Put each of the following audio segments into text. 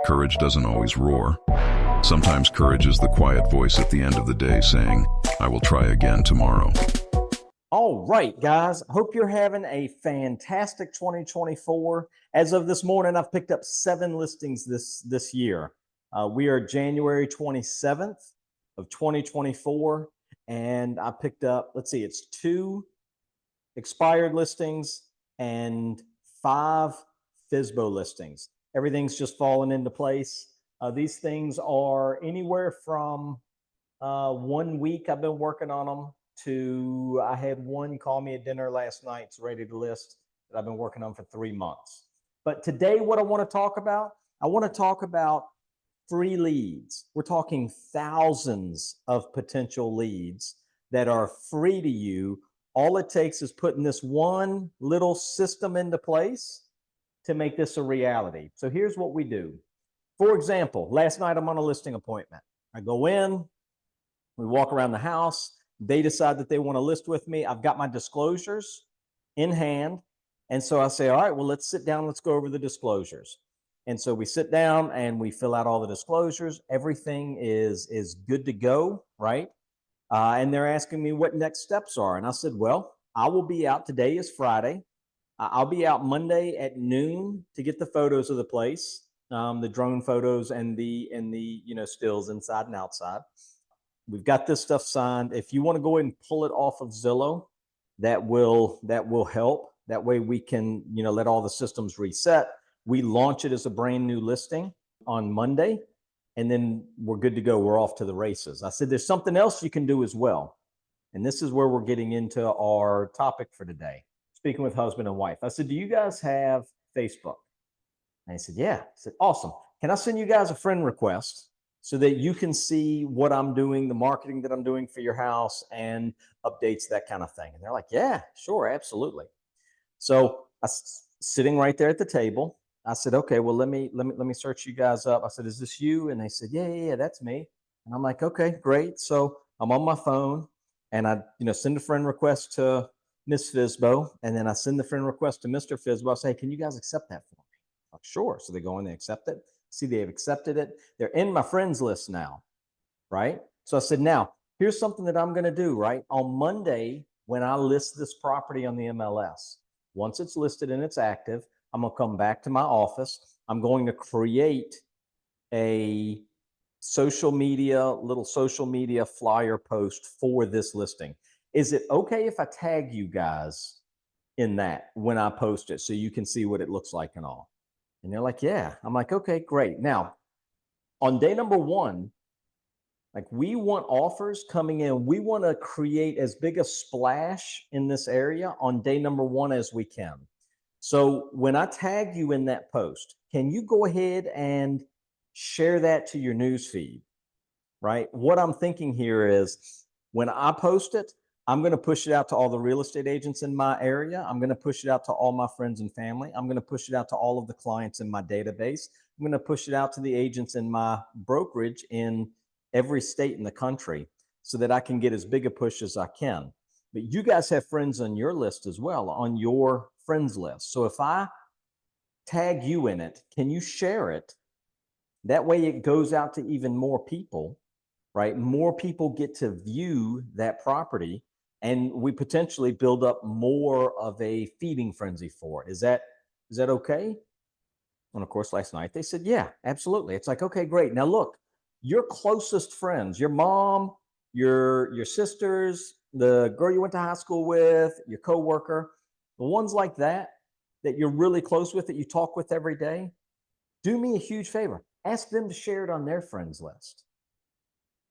Courage doesn't always roar. Sometimes courage is the quiet voice at the end of the day saying, I will try again tomorrow. All right, guys. Hope you're having a fantastic 2024. As of this morning, I've picked up 7 listings this year. We are January 27th of 2024, and I picked up, let's see, it's 2 expired listings and 5 FSBO listings. Everything's just fallen into place. These things are anywhere from 1 week I've been working on them to I had one call me at dinner last night, it's ready to list, that I've been working on for 3 months. But today, what I want to talk about, free leads. We're talking thousands of potential leads that are free to you. All it takes is putting this one little system into place to make this a reality. So here's what we do. For example, last night I'm on a listing appointment. I go in, we walk around the house. They decide that they want to list with me. I've got my disclosures in hand. And so I say, all right, well, let's sit down. Let's go over the disclosures. And so we sit down and we fill out all the disclosures. Everything is good to go, right? And they're asking me what next steps are. And I said, well, I will be out. Today is Friday. I'll be out Monday at noon to get the photos of the place, the drone photos and the stills inside and outside. We've got this stuff signed. If you want to go ahead and pull it off of Zillow, that will help. That way we can let all the systems reset. We launch it as a brand new listing on Monday, and then we're good to go. We're off to the races. I said there's something else you can do as well, and this is where we're getting into our topic for today. Speaking with husband and wife, I said, do you guys have Facebook? And he said, yeah. I said, awesome. Can I send you guys a friend request so that you can see what I'm doing, the marketing that I'm doing for your house and updates, that kind of thing? And they're like, yeah, sure, absolutely. So I sitting right there at the table, I said, okay, well, let me search you guys up. I said, is this you? And they said, yeah, that's me. And I'm like, okay, great. So I'm on my phone and I, send a friend request to Miss Fizbo, and then I send the friend request to Mr. Fizbo. I say, hey, can you guys accept that for me? Like, sure. So they go in, they accept it. See, they've accepted it. They're in my friends list now, right? So I said, now, here's something that I'm going to do, right? On Monday, when I list this property on the MLS, once it's listed and it's active, I'm going to come back to my office. I'm going to create a little social media flyer post for this listing. Is it okay if I tag you guys in that when I post it so you can see what it looks like and all? And they're like, yeah. I'm like, okay, great. Now, on day number 1, like, we want offers coming in. We want to create as big a splash in this area on day number 1 as we can. So when I tag you in that post, can you go ahead and share that to your news feed, right? What I'm thinking here is when I post it, I'm going to push it out to all the real estate agents in my area. I'm going to push it out to all my friends and family. I'm going to push it out to all of the clients in my database. I'm going to push it out to the agents in my brokerage in every state in the country so that I can get as big a push as I can. But you guys have friends on your list as well, on your friends list. So if I tag you in it, can you share it? That way it goes out to even more people, right? More people get to view that property, and we potentially build up more of a feeding frenzy for it. Is that okay? And of course, last night they said, yeah, absolutely. It's like, okay, great. Now look, your closest friends, your mom, your sisters, the girl you went to high school with, your coworker, the ones like that you're really close with, that you talk with every day, do me a huge favor. Ask them to share it on their friends list.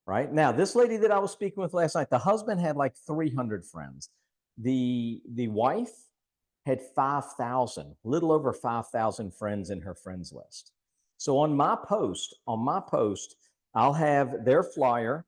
Right now, this lady that I was speaking with last night, the husband had like 300 friends. The wife had 5,000, little over 5,000 friends in her friends list. So on my post, I'll have their flyer,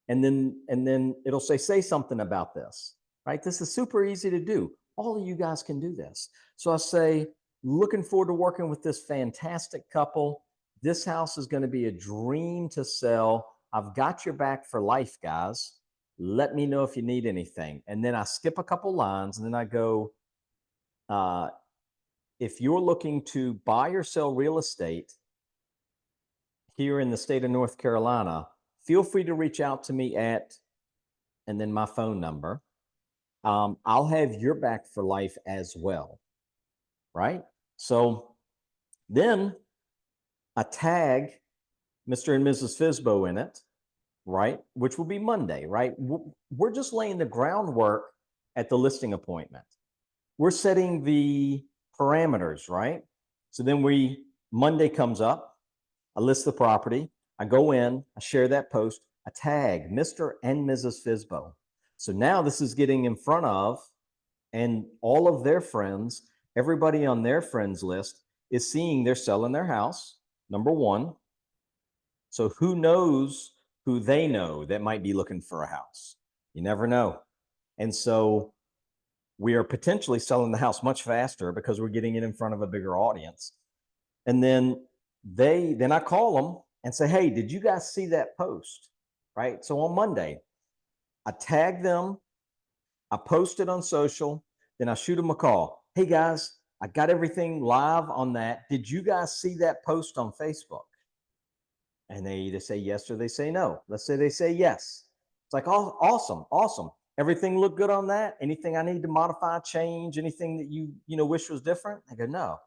and then it'll say something about this, right? This is super easy to do. All of you guys can do this. So I say, looking forward to working with this fantastic couple. This house is going to be a dream to sell. I've got your back for life, guys. Let me know if you need anything. And then I skip a couple lines, and then I go, if you're looking to buy or sell real estate, here in the state of North Carolina, feel free to reach out to me at, and then my phone number. I'll have your back for life as well, right? So then I tag Mr. and Mrs. Fizbo in it, right? Which will be Monday, right? We're just laying the groundwork at the listing appointment. We're setting the parameters, right? So then Monday comes up, I list the property, I go in, I share that post, I tag Mr. and Mrs. Fizbo. So now this is getting in front of, and all of their friends, everybody on their friends list is seeing they're selling their house, number one. So who knows who they know that might be looking for a house? You never know. And so we are potentially selling the house much faster because we're getting it in front of a bigger audience. And then I call them and say, hey, did you guys see that post? Right? So on Monday, I tag them, I post it on social, then I shoot them a call. Hey guys, I got everything live on that. Did you guys see that post on Facebook? And they either say yes or they say no. Let's say they say yes. It's like, oh, awesome, awesome. Everything looked good on that. Anything I need to modify, change, anything that you wish was different? I go, no.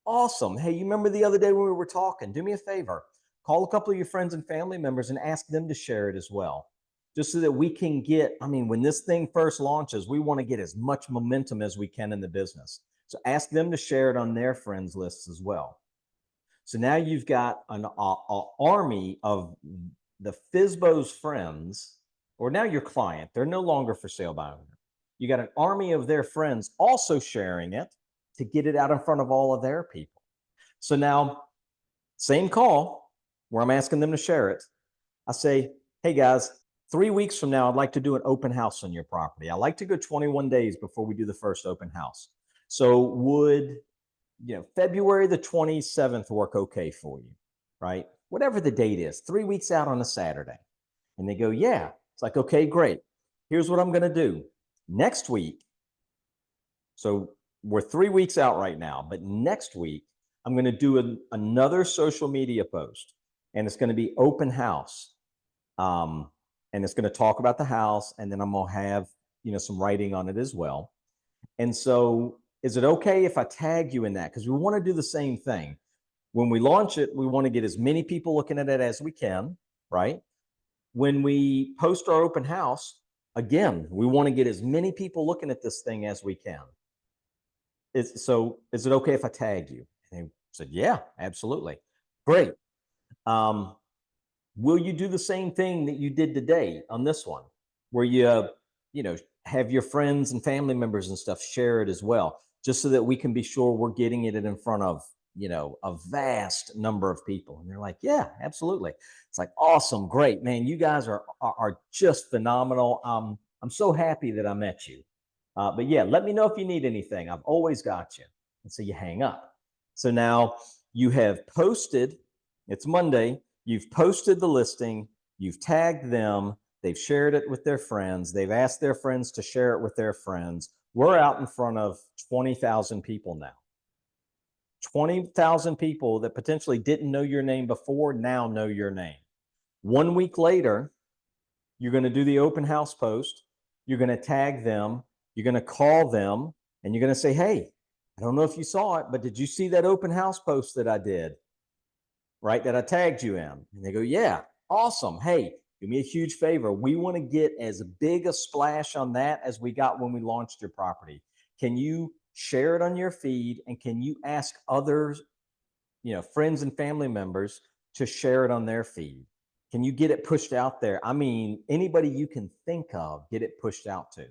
Awesome. Hey, you remember the other day when we were talking? Do me a favor. Call a couple of your friends and family members and ask them to share it as well. Just so that we can get, when this thing first launches, we want to get as much momentum as we can in the business. So ask them to share it on their friends lists as well. So now you've got an army of the Fizbo's friends, or now your client. They're no longer for sale by owner. You got an army of their friends also sharing it to get it out in front of all of their people. So now, same call where I'm asking them to share it. I say, hey guys, 3 weeks from now, I'd like to do an open house on your property. I like to go 21 days before we do the first open house. So would February the 27th work okay for you, right? Whatever the date is, 3 weeks out on a Saturday. And they go, yeah. It's like, okay, great. Here's what I'm going to do. Next week, so we're 3 weeks out right now, but next week, I'm going to do another social media post, and it's going to be open house. And it's going to talk about the house, and then I'm going to have, some writing on it as well. And so is it okay if I tag you in that? Because we want to do the same thing. When we launch it, we want to get as many people looking at it as we can, right? When we post our open house, again, we want to get as many people looking at this thing as we can. So is it okay if I tag you? And they said, yeah, absolutely. Great. Will you do the same thing that you did today on this one, where you have your friends and family members and stuff share it as well, just so that we can be sure we're getting it in front of, a vast number of people? And they're like, yeah, absolutely. It's like, awesome. Great, man. You guys are just phenomenal. I'm so happy that I met you. But yeah, let me know if you need anything. I've always got you. And so you hang up. So now you have posted, it's Monday, you've posted the listing, you've tagged them, they've shared it with their friends, they've asked their friends to share it with their friends. We're out in front of 20,000 people now. 20,000 people that potentially didn't know your name before now know your name. 1 week later, you're going to do the open house post, you're going to tag them, you're going to call them, and you're going to say, hey, I don't know if you saw it, but did you see that open house post that I did? Right, that I tagged you in? And they go, yeah, awesome. Hey, do me a huge favor. We want to get as big a splash on that as we got when we launched your property. Can you share it on your feed, and can you ask others, friends and family members to share it on their feed? Can you get it pushed out there? Anybody you can think of, get it pushed out to.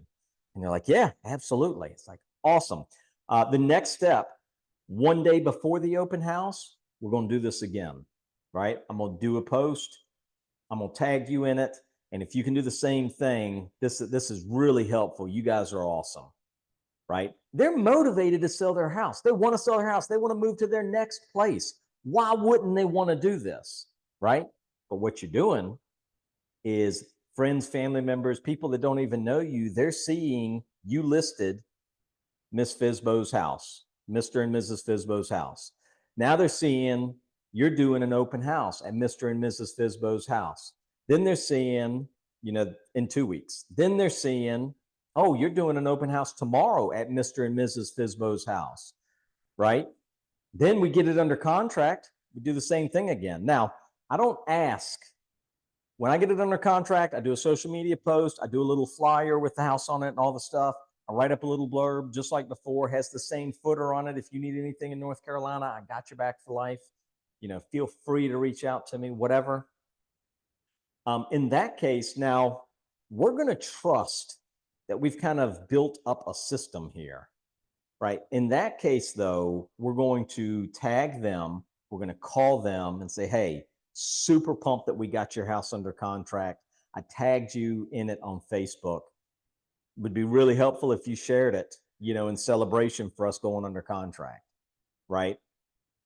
And they're like, yeah, absolutely. It's like, awesome. The next step, 1 day before the open house, we're going to do this again, right? I'm going to do a post. I'm going to tag you in it. And if you can do the same thing, this is really helpful. You guys are awesome, right? They're motivated to sell their house. They want to sell their house. They want to move to their next place. Why wouldn't they want to do this, right? But what you're doing is friends, family members, people that don't even know you, they're seeing you listed Miss Fizbo's house, Mr. and Mrs. Fizbo's house. Now they're seeing you're doing an open house at Mr. and Mrs. Fizbo's house. Then they're seeing, in 2 weeks. Then they're seeing, oh, you're doing an open house tomorrow at Mr. and Mrs. Fizbo's house, right? Then we get it under contract. We do the same thing again. Now, I don't ask. When I get it under contract, I do a social media post. I do a little flyer with the house on it and all the stuff. I write up a little blurb just like before, has the same footer on it. If you need anything in North Carolina, I got your back for life. Feel free to reach out to me, whatever. In that case, now we're going to trust that we've kind of built up a system here, right? In that case, though, we're going to tag them. We're going to call them and say, hey, super pumped that we got your house under contract. I tagged you in it on Facebook. Would be really helpful if you shared it, in celebration for us going under contract, right?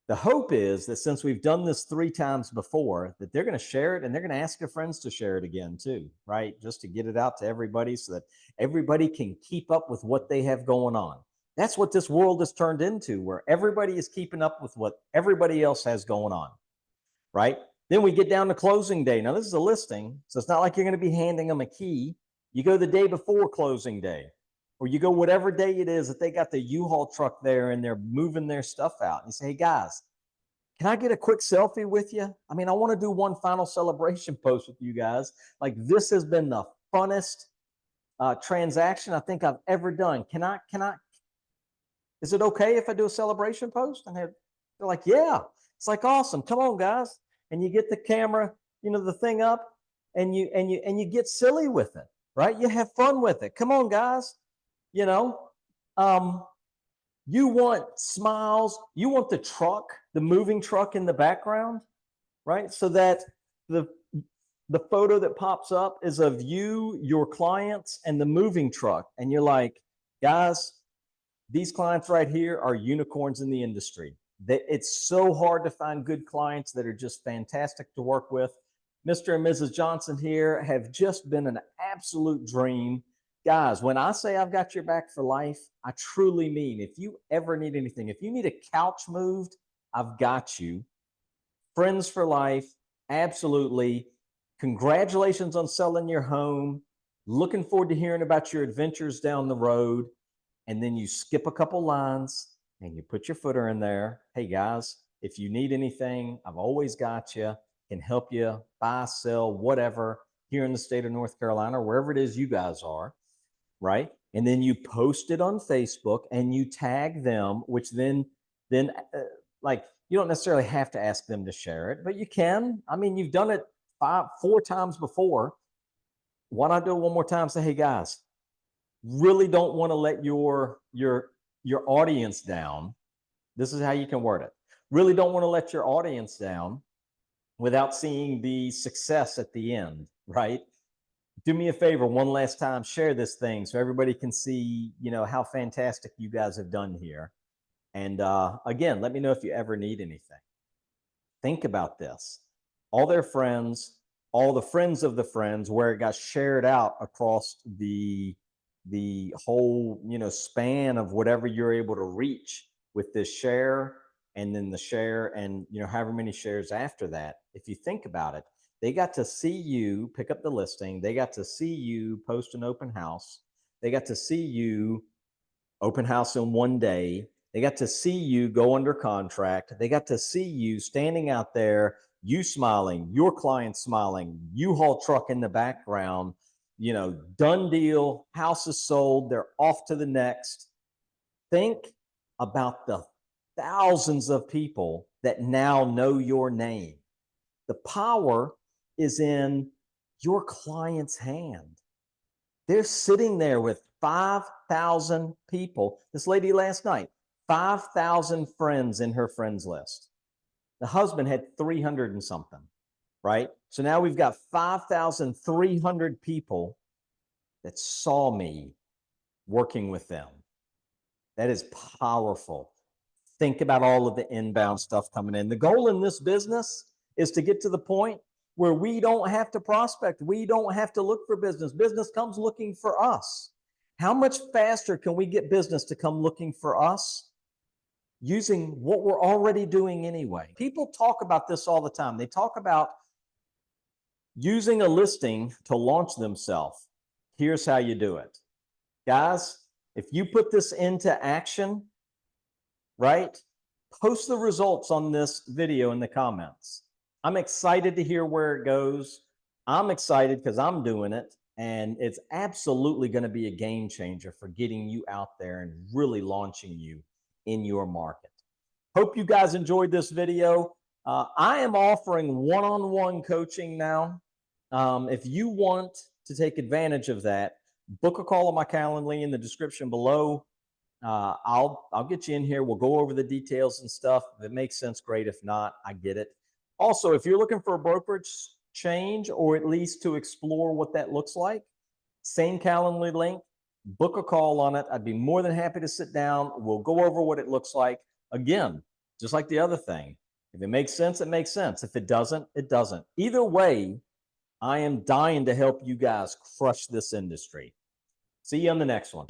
The hope is that since we've done this 3 times before, that they're going to share it and they're going to ask their friends to share it again too, right? Just to get it out to everybody so that everybody can keep up with what they have going on. That's what this world has turned into, where everybody is keeping up with what everybody else has going on, right? Then we get down to closing day. Now, this is a listing, so it's not like you're going to be handing them a key. You go the day before closing day, or you go whatever day it is that they got the U-Haul truck there and they're moving their stuff out. And you say, hey, guys, can I get a quick selfie with you? I mean, I want to do one final celebration post with you guys. Like, this has been the funnest transaction I think I've ever done. Is it okay if I do a celebration post? And they're like, yeah. It's like, awesome. Come on, guys. And you get the camera, the thing up, and you get silly with it, right? You have fun with it. Come on, guys. You want smiles. You want the truck, the moving truck in the background, right? So that the photo that pops up is of you, your clients, and the moving truck. And you're like, guys, these clients right here are unicorns in the industry. It's so hard to find good clients that are just fantastic to work with. Mr. and Mrs. Johnson here have just been an absolute dream. Guys, when I say I've got your back for life, I truly mean, if you ever need anything, if you need a couch moved, I've got you. Friends for life, absolutely. Congratulations on selling your home. Looking forward to hearing about your adventures down the road. And then you skip a couple lines and you put your footer in there. Hey guys, if you need anything, I've always got you, can help you buy, sell, whatever here in the state of North Carolina, or wherever it is you guys are, right? And then you post it on Facebook and you tag them, which then like, you don't necessarily have to ask them to share it, but you can. I mean, you've done it 4 times before. Why not do it one more time? Say, hey guys, really don't want to let your audience down. This is how you can word it. Really don't want to let your audience down without seeing the success at the end, right? Do me a favor one last time, share this thing so everybody can see, how fantastic you guys have done here. And again, let me know if you ever need anything. Think about this. All their friends, all the friends of the friends, where it got shared out across the whole, span of whatever you're able to reach with this share, and then the share, and, however many shares after that. If you think about it, they got to see you pick up the listing. They got to see you post an open house. They got to see you open house in one day. They got to see you go under contract. They got to see you standing out there, you smiling, your client smiling, U-Haul truck in the background, done deal, house is sold, they're off to the next. Think about the thousands of people that now know your name. The power is in your client's hand. They're sitting there with 5,000 people. This lady last night, 5,000 friends in her friends list. The husband had 300 and something, right? So now we've got 5,300 people that saw me working with them. That is powerful. Think about all of the inbound stuff coming in. The goal in this business is to get to the point where we don't have to prospect. We don't have to look for business. Business comes looking for us. How much faster can we get business to come looking for us? using what we're already doing anyway. People talk about this all the time. They talk about using a listing to launch themselves. Here's how you do it. Guys, if you put this into action, right? Post the results on this video in the comments. I'm excited to hear where it goes. I'm excited because I'm doing it, and it's absolutely going to be a game changer for getting you out there and really launching you in your market. Hope you guys enjoyed this video. I am offering one-on-one coaching now. If you want to take advantage of that, book a call on my Calendly in the description below. I'll get you in here. We'll go over the details and stuff. If it makes sense, great. If not, I get it. Also, if you're looking for a brokerage change, or at least to explore what that looks like, same Calendly link, book a call on it. I'd be more than happy to sit down. We'll go over what it looks like. Again, just like the other thing. If it makes sense, it makes sense. If it doesn't, it doesn't. Either way, I am dying to help you guys crush this industry. See you on the next one.